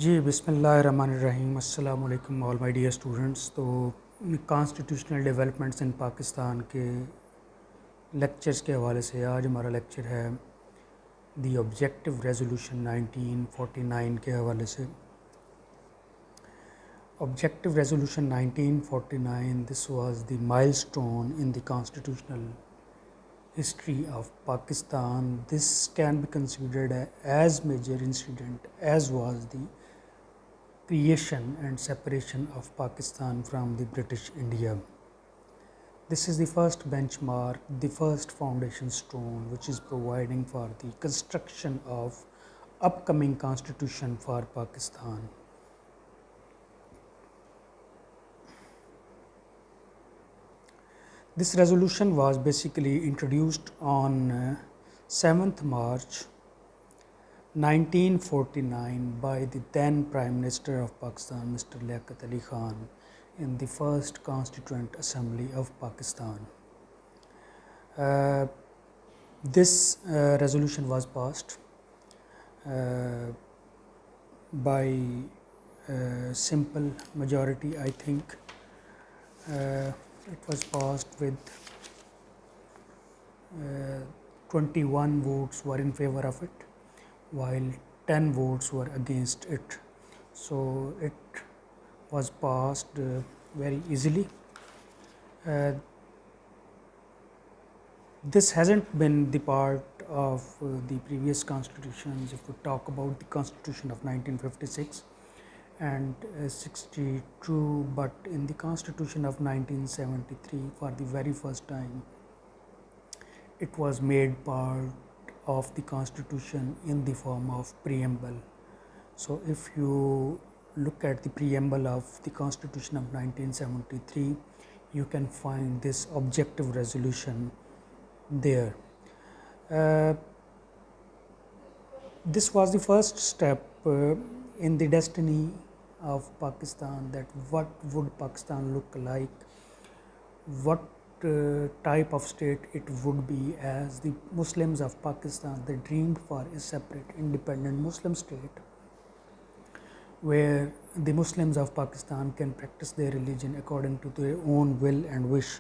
जी बिस्मिल्लाहिर्रहमानिर्रहीम अस्सलाम वालेकुम ऑल माय डियर स्टूडेंट्स। तो कॉन्स्टिट्यूशनल डेवलपमेंट्स इन पाकिस्तान के लेक्चर्स के हवाले से आज हमारा लेक्चर है दी ऑब्जेक्टिव रेजोल्यूशन 1949 के हवाले से। Objective resolution 1949 this was the milestone in the constitutional history of Pakistan. This can be considered as major incident as was the creation and separation of Pakistan from the British India. This is the first benchmark, the first foundation stone which is providing for the construction of upcoming constitution for Pakistan. This resolution was basically introduced on 7th March 1949 by the then Prime Minister of Pakistan, Mr. Liaquat Ali Khan, in the first Constituent Assembly of Pakistan. This resolution was passed by simple majority, I think. It was passed with 21 votes were in favor of it, while 10 votes were against it. So it was passed very easily. This hasn't been the part of the previous constitutions. If we talk about the constitution of 1956 and 62, but in the constitution of 1973, for the very first time, it was made part of the constitution in the form of preamble. So if you look at the preamble of the constitution of 1973, you can find this objective resolution there. This was the first step in the destiny of Pakistan, that what would Pakistan look like, what type of state it would be, as the Muslims of Pakistan, they dreamed for a separate independent Muslim state where the Muslims of Pakistan can practice their religion according to their own will and wish.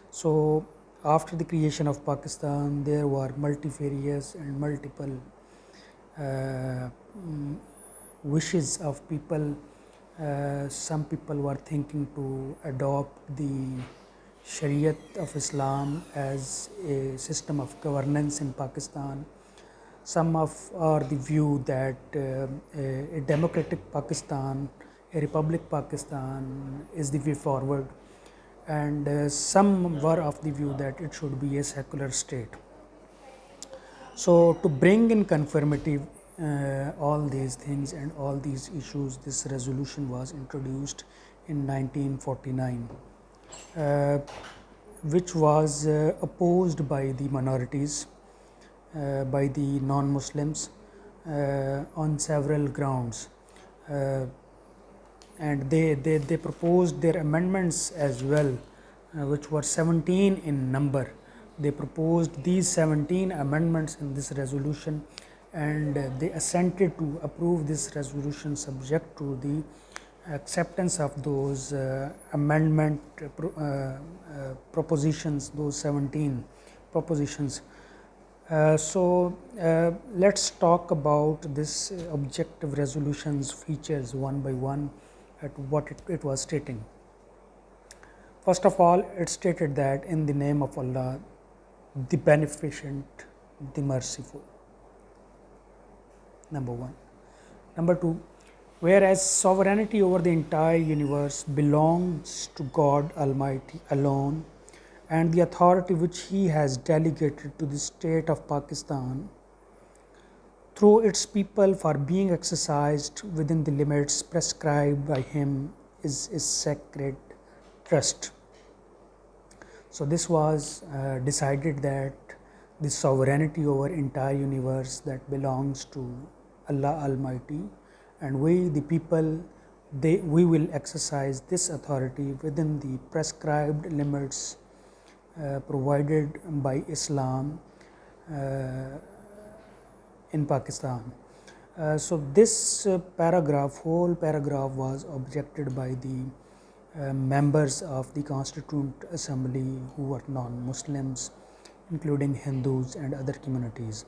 So after the creation of Pakistan, there were multifarious and multiple wishes of people. Some people were thinking to adopt the Shariat of Islam as a system of governance in Pakistan. Some are the view that a democratic Pakistan, a republic Pakistan is the way forward, and some were of the view that it should be a secular state. So to bring in conformity all these things and all these issues, this resolution was introduced in 1949, which was opposed by the minorities, by the non-Muslims on several grounds, and they proposed their amendments as well, which were 17 in number. They proposed these 17 amendments in this resolution, and they assented to approve this resolution subject to the acceptance of those amendment propositions, those 17 propositions. Let's talk about this objective resolution's features one by one at what it was stating. First of all, it stated that in the name of Allah, the beneficent, the merciful. Number one. Number two, whereas sovereignty over the entire universe belongs to God Almighty alone, and the authority which He has delegated to the state of Pakistan through its people for being exercised within the limits prescribed by Him is a sacred trust. So this was decided that the sovereignty over entire universe that belongs to Allah Almighty, and we the people, we will exercise this authority within the prescribed limits provided by Islam in Pakistan. So this whole paragraph was objected by the members of the Constituent Assembly who were non-Muslims, including Hindus and other communities.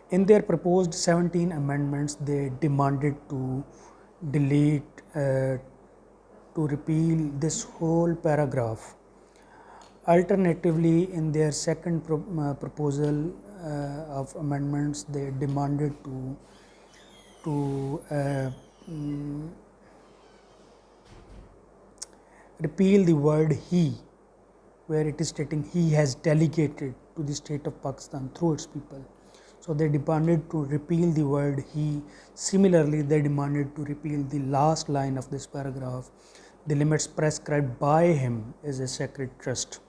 In their proposed 17 amendments, they demanded to delete, to repeal this whole paragraph. Alternatively, in their second proposal of amendments, they demanded to repeal the word he, where it is stating he has delegated to the state of Pakistan through its people. So they demanded to repeal the word he. Similarly, they demanded to repeal the last line of this paragraph. The limits prescribed by him is a sacred trust.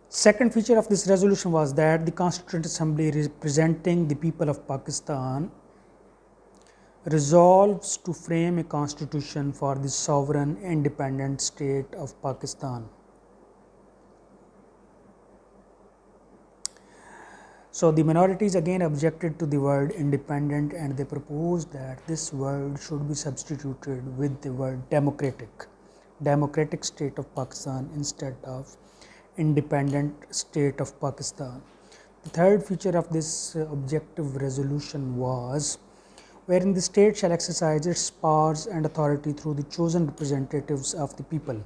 Second feature of this resolution was that the Constituent Assembly, representing the people of Pakistan, resolves to frame a constitution for the sovereign independent state of Pakistan. So the minorities again objected to the word independent, and they proposed that this word should be substituted with the word democratic state of Pakistan instead of independent state of Pakistan. The third feature of this objective resolution was wherein the state shall exercise its powers and authority through the chosen representatives of the people,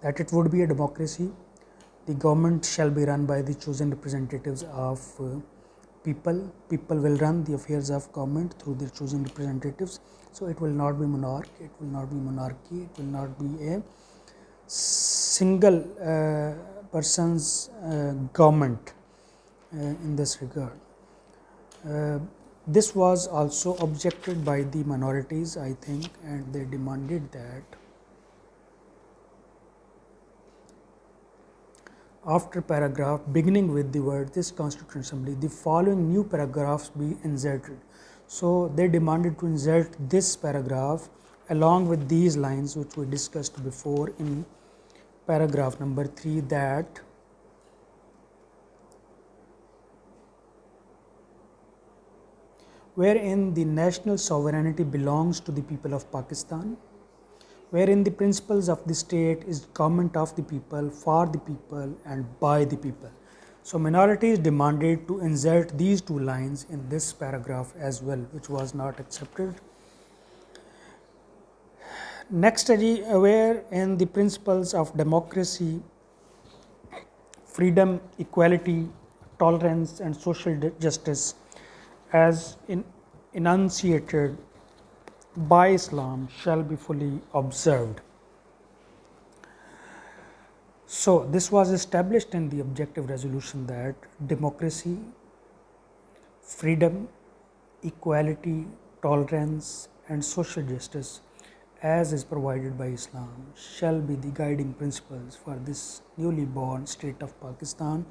that it would be a democracy. The government shall be run by the chosen representatives of people. People will run the affairs of government through their chosen representatives. So it will not be monarch, it will not be monarchy, it will not be a single person's government in this regard. This was also objected by the minorities, I think, and they demanded that after paragraph beginning with the word this Constituent Assembly, the following new paragraphs be inserted. So they demanded to insert this paragraph along with these lines which we discussed before in paragraph number 3, that wherein the national sovereignty belongs to the people of Pakistan, wherein the principles of the state is government of the people, for the people and by the people. So minorities demanded to insert these two lines in this paragraph as well, which was not accepted. Next, wherein the principles of democracy, freedom, equality, tolerance and social justice as enunciated by Islam shall be fully observed. So this was established in the objective resolution that democracy, freedom, equality, tolerance and social justice as is provided by Islam shall be the guiding principles for this newly born state of Pakistan.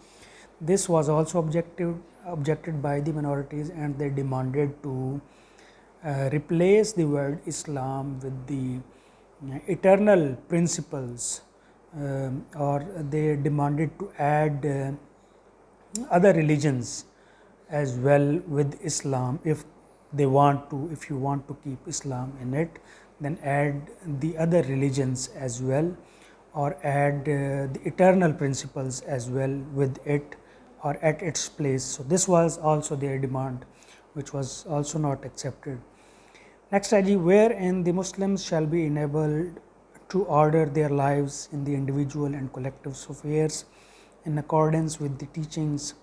This was also objected by the minorities, and they demanded to replace the word Islam with the eternal principles, or they demanded to add other religions as well with Islam. If you want to keep Islam in it, then add the other religions as well, or add the eternal principles as well with it or at its place. So this was also their demand, which was also not accepted. Next, wherein the Muslims shall be enabled to order their lives in the individual and collective affairs in accordance with the teachings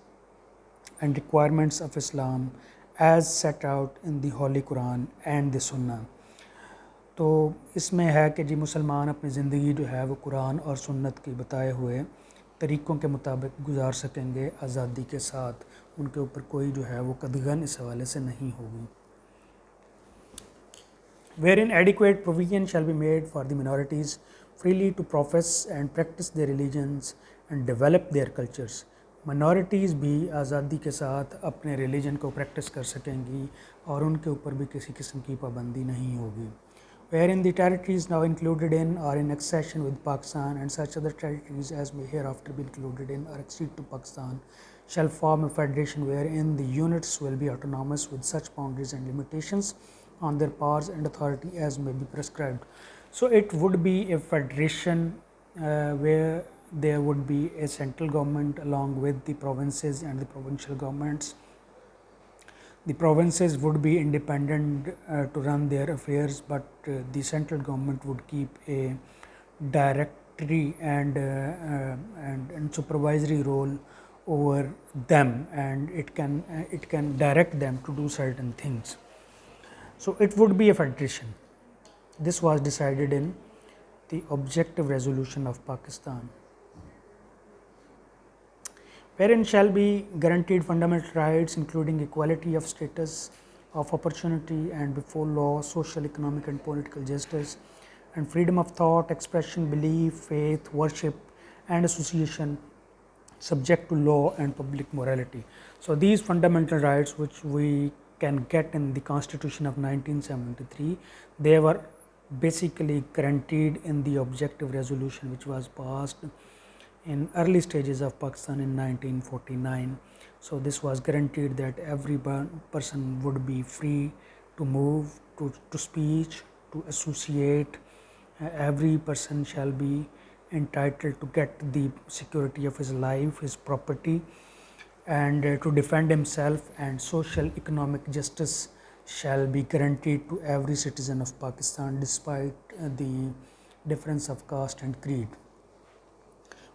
and requirements of Islam as set out in the Holy Quran and the Sunnah. तो इसमें है कि जी मुसलमान अपनी ज़िंदगी जो है वो कुरान और सुन्नत के बताए हुए तरीक़ों के मुताबिक गुजार सकेंगे आज़ादी के साथ, उनके ऊपर कोई जो है वो कदगन इस हवाले से नहीं होगी. Wherein adequate provision shall be made for the minorities freely to profess and practice their religions and develop their cultures. Minorities भी आज़ादी के साथ अपने रिलीजन को प्रैक्टिस कर सकेंगी और उनके ऊपर भी किसी किस्म की पाबंदी नहीं होगी. Wherein the territories now included in or in accession with Pakistan and such other territories as may hereafter be included in or accede to Pakistan shall form a federation wherein the units will be autonomous with such boundaries and limitations on their powers and authority as may be prescribed. So it would be a federation where there would be a central government along with the provinces and the provincial governments. The provinces would be independent to run their affairs, but the central government would keep a directory and supervisory role over them, and it can direct them to do certain things. So it would be a federation. This was decided in the Objective Resolution of Pakistan, wherein shall be guaranteed fundamental rights including equality of status, of opportunity and before law, social, economic and political justice, and freedom of thought, expression, belief, faith, worship and association, subject to law and public morality. So these fundamental rights which we can get in the Constitution of 1973, they were basically guaranteed in the Objective Resolution which was passed in early stages of Pakistan in 1949. So this was guaranteed that every person would be free to move, to speech, to associate. Every person shall be entitled to get the security of his life, his property, and to defend himself, and social economic justice shall be guaranteed to every citizen of Pakistan despite the difference of caste and creed,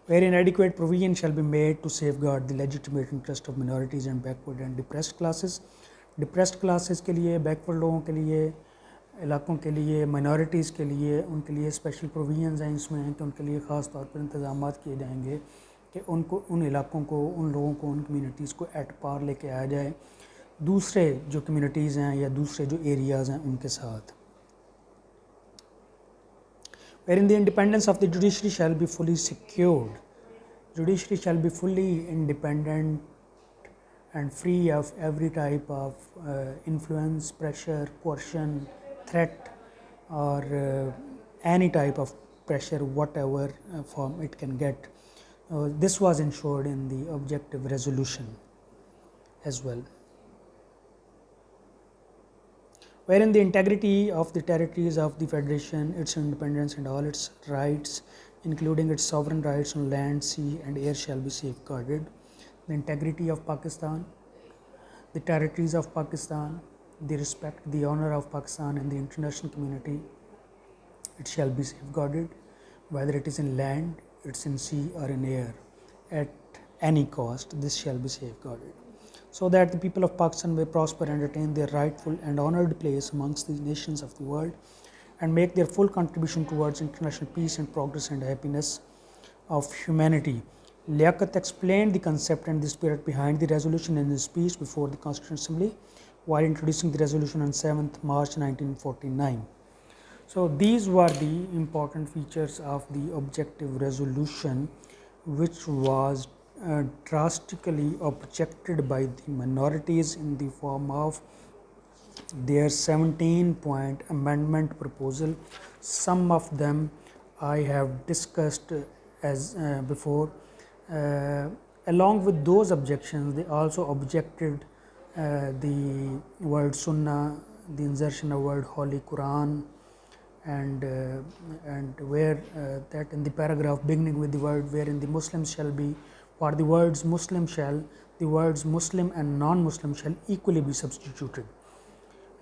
wherein adequate provision shall be made to safeguard the legitimate interest of minorities and backward and depressed classes. Depressed classes के लिए, backward लोगों के लिए, इलाकों के लिए, minorities के लिए, उनके लिए special provisions हैं इसमें कि उनके लिए ख़ास तौर पर इंतजाम किए जाएंगे कि उनको, उन इलाकों को, उन लोगों को, उन communities को at par लेके आया जाए दूसरे जो communities हैं या दूसरे जो areas हैं उनके साथ, wherein the independence of the judiciary shall be fully secured. Judiciary shall be fully independent and free of every type of influence, pressure, coercion, threat, or any type of pressure, whatever form it can get. This was ensured in the Objective Resolution as well, wherein the integrity of the territories of the Federation, its independence and all its rights, including its sovereign rights on land, sea and air shall be safeguarded. The integrity of Pakistan, the territories of Pakistan, the respect, the honor of Pakistan in the international community, it shall be safeguarded, whether it is in land, it's in sea or in air, at any cost, this shall be safeguarded, so that the people of Pakistan may prosper and attain their rightful and honored place amongst the nations of the world and make their full contribution towards international peace and progress and happiness of humanity. Liaquat explained the concept and the spirit behind the resolution in his speech before the Constituent Assembly while introducing the resolution on 7th March 1949. So these were the important features of the Objective Resolution, which was drastically objected by the minorities in the form of their 17-point amendment proposal. Some of them I have discussed as before. Along with those objections, they also objected the word Sunnah, the insertion of word Holy Quran, and where that in the paragraph beginning with the word wherein the Muslims shall be, for the words Muslim shall, the words Muslim and non-Muslim shall equally be substituted.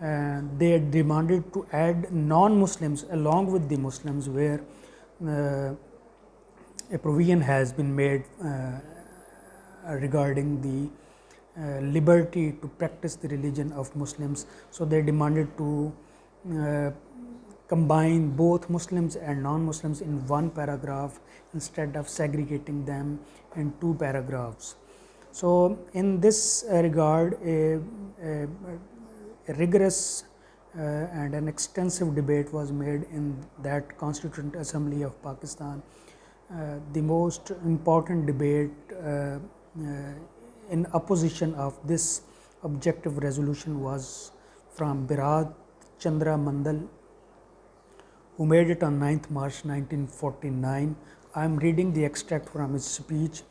They demanded to add non-Muslims along with the Muslims, where a provision has been made regarding the liberty to practice the religion of Muslims. So they demanded to combine both Muslims and non-Muslims in one paragraph instead of segregating them in two paragraphs. So in this regard, a rigorous and an extensive debate was made in that Constituent Assembly of Pakistan. The most important debate in opposition of this Objective Resolution was from Birad Chandra Mandal, who made it on 9th March 1949. I am reading the extract from his speech.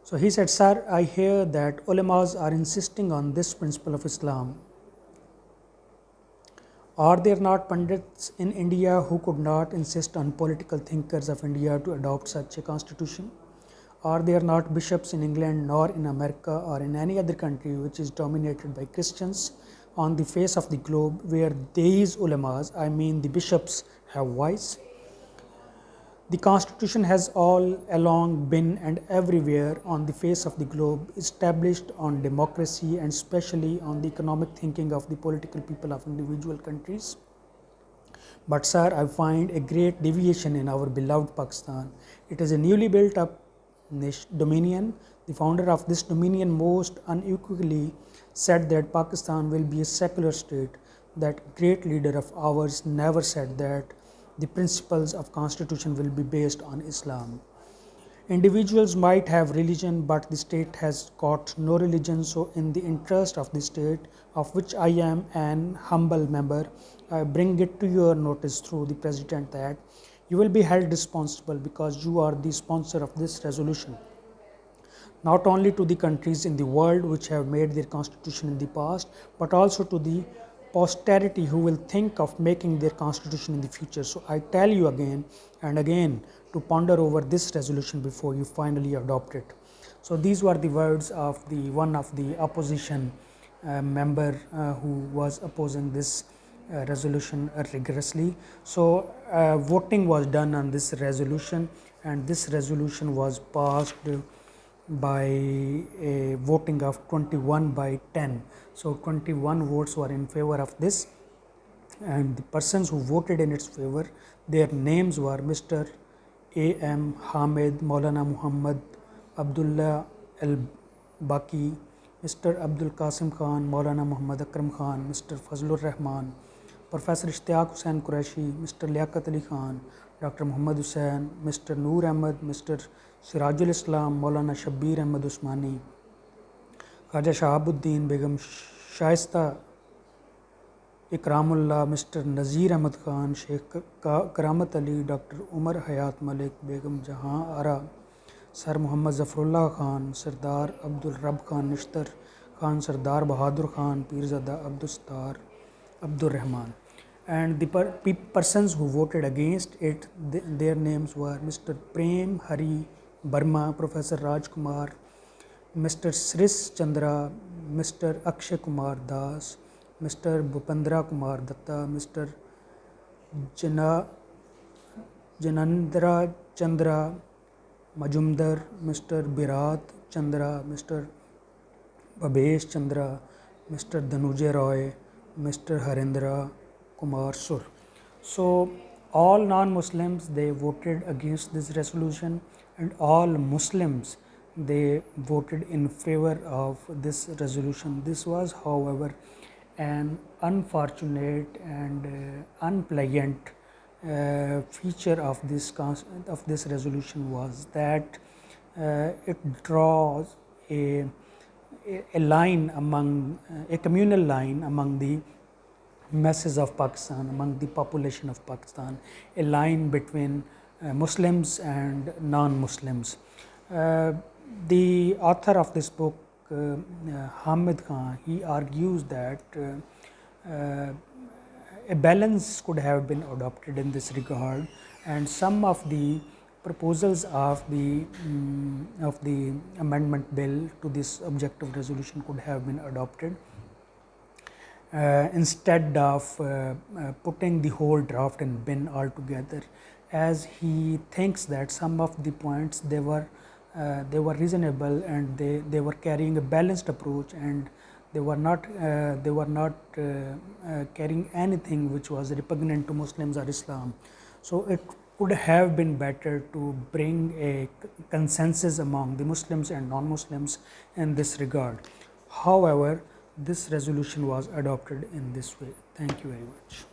So he said, "Sir, I hear that ulemas are insisting on this principle of Islam. Are there not pundits in India who could not insist on political thinkers of India to adopt such a constitution? Are there not bishops in England, nor in America, or in any other country which is dominated by Christians on the face of the globe, where these ulemas, I mean the bishops, have voice? The Constitution has all along been and everywhere on the face of the globe established on democracy and especially on the economic thinking of the political people of individual countries. But, sir, I find a great deviation in our beloved Pakistan. It is a newly built up dominion. The founder of this dominion most unequivocally said that Pakistan will be a secular state. That great leader of ours never said that the principles of constitution will be based on Islam. Individuals might have religion, but the state has got no religion. So, in the interest of the state, of which I am an humble member, I bring it to your notice through the President that you will be held responsible because you are the sponsor of this resolution, not only to the countries in the world which have made their constitution in the past, but also to the posterity who will think of making their constitution in the future. So I tell you again and again to ponder over this resolution before you finally adopt it. So these were the words of the one of the opposition member who was opposing this resolution rigorously. So voting was done on this resolution, and this resolution was passed by a voting of 21 by 10. So 21 votes were in favor of this, and the persons who voted in its favor, their names were Mr. A.M. Hamid, Maulana Muhammad Abdullah Al Baki, Mr. Abdul Qasim Khan, Maulana Muhammad Akram Khan, Mr. Fazlur Rahman, Professor Ishtiaq Hussain Qureshi, Mr. Liaquat Ali Khan, Dr. Muhammad Hussain, Mr. Noor Ahmed, Mr. Sirajul Islam, Maulana Shabbir Ahmed Usmani, Khaja Shahabuddin, Begum Shaista Ikramullah, Mr. Nazir Ahmed Khan, Sheikh Karamat Ali, Dr. Umar Hayat Malik, Begum Jahan Ara, Sir Muhammad Zafarullah Khan, Sardar Abdul Rab Khan Nishtar Khan, Sardar Bahadur Khan, Pirzada Abdul Star Abdur Rahman. And the persons who voted against it, their names were Mr. Prem Hari Burma, Professor Raj Kumar, Mr. Sris Chandra, Mr. Akshay Kumar Das, Mr. Bhupendra Kumar Datta, Mr. Janandra Chandra Majumdar, Mr. Birat Chandra, Mr. Bhabesh Chandra, Mr. Dhanujay Roy, Mr. Harendra Kumar Sur. So all non-Muslims, they voted against this resolution, and all Muslims, they voted in favor of this resolution. This was, however, an unfortunate and unpleasant feature of this resolution was that it draws a line among a communal line among the masses of Pakistan, among the population of Pakistan, a line between Muslims and non-Muslims. The author of this book, Hamid Khan, he argues that a balance could have been adopted in this regard, and some of the proposals of the amendment bill to this objective resolution could have been adopted instead of putting the whole draft in bin altogether, as he thinks that some of the points they were reasonable and they were carrying a balanced approach, and they were not carrying anything which was repugnant to Muslims or Islam. So it could have been better to bring a consensus among the Muslims and non-Muslims in this regard. However, this resolution was adopted in this way. Thank you very much.